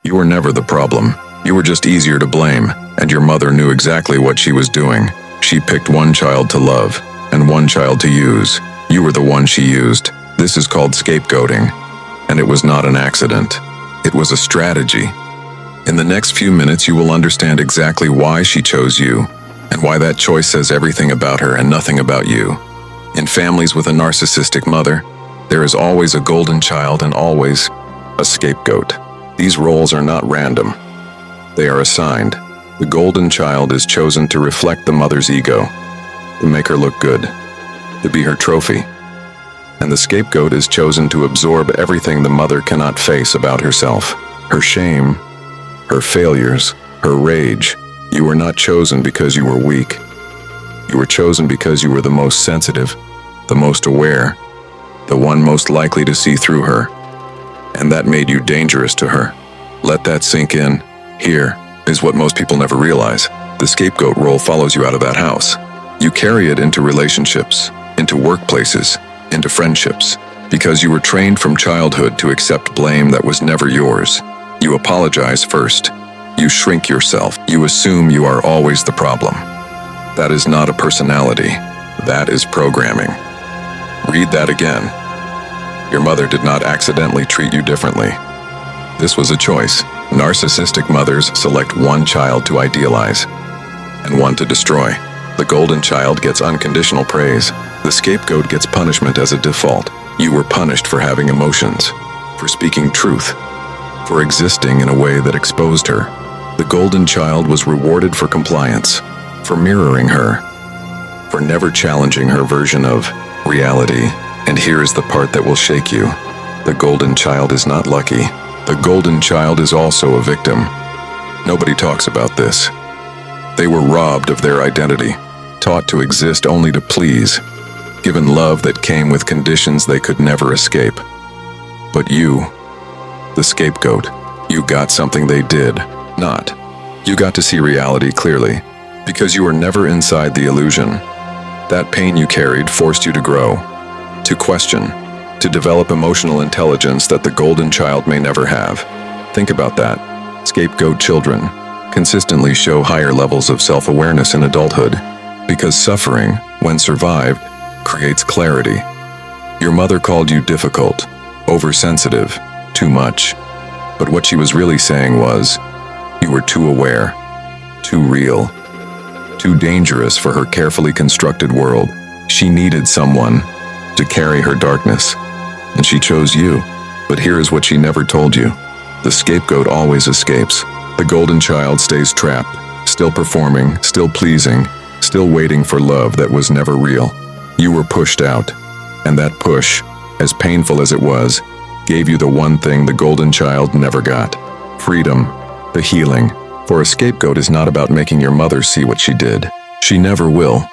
You were never the problem. You were just easier to blame, and your mother knew exactly what she was doing. She picked one child to love, and one child to use. You were the one she used. This is called scapegoating, and it was not an accident. It was a strategy. In the next few minutes, you will understand exactly why she chose you, and why that choice says everything about her and nothing about you. In families with a narcissistic mother, there is always a golden child and always a scapegoat. These roles are not random. They are assigned. The golden child is chosen to reflect the mother's ego, to make her look good, to be her trophy. And the scapegoat is chosen to absorb everything the mother cannot face about herself. Her shame, her failures, her rage. You were not chosen because you were weak. You were chosen because you were the most sensitive, the most aware, the one most likely to see through her. And that made you dangerous to her. Let that sink in. Here is what most people never realize. The scapegoat role follows you out of that house. You carry it into relationships, into workplaces, into friendships, because you were trained from childhood to accept blame that was never yours. You apologize first. You shrink yourself. You assume you are always the problem. That is not a personality. That is programming. Read that again. Your mother did not accidentally treat you differently. This was a choice. Narcissistic mothers select one child to idealize and one to destroy. The golden child gets unconditional praise. The scapegoat gets punishment as a default. You were punished for having emotions, for speaking truth, for existing in a way that exposed her. The golden child was rewarded for compliance, for mirroring her, for never challenging her version of reality. And here is the part that will shake you. The golden child is not lucky. The golden child is also a victim. Nobody talks about this. They were robbed of their identity, taught to exist only to please, given love that came with conditions they could never escape. But you, the scapegoat, you got something they did not. You got to see reality clearly, because you were never inside the illusion. That pain you carried forced you to grow, to question, to develop emotional intelligence that the golden child may never have. Think about that. Scapegoat children consistently show higher levels of self-awareness in adulthood, because suffering, when survived, creates clarity. Your mother called you difficult, oversensitive, too much. But what she was really saying was, you were too aware, too real, too dangerous for her carefully constructed world. She needed someone to carry her darkness, and she chose you. But here is what she never told you. The scapegoat always escapes. The golden child stays trapped, still performing, still pleasing, still waiting for love that was never real. You were pushed out, and that push, as painful as it was, gave you the one thing the golden child never got: freedom, the healing. For a scapegoat is not about making your mother see what she did. She never will.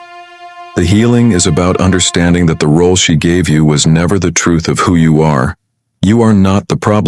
The healing is about understanding that the role she gave you was never the truth of who you are. You are not the problem.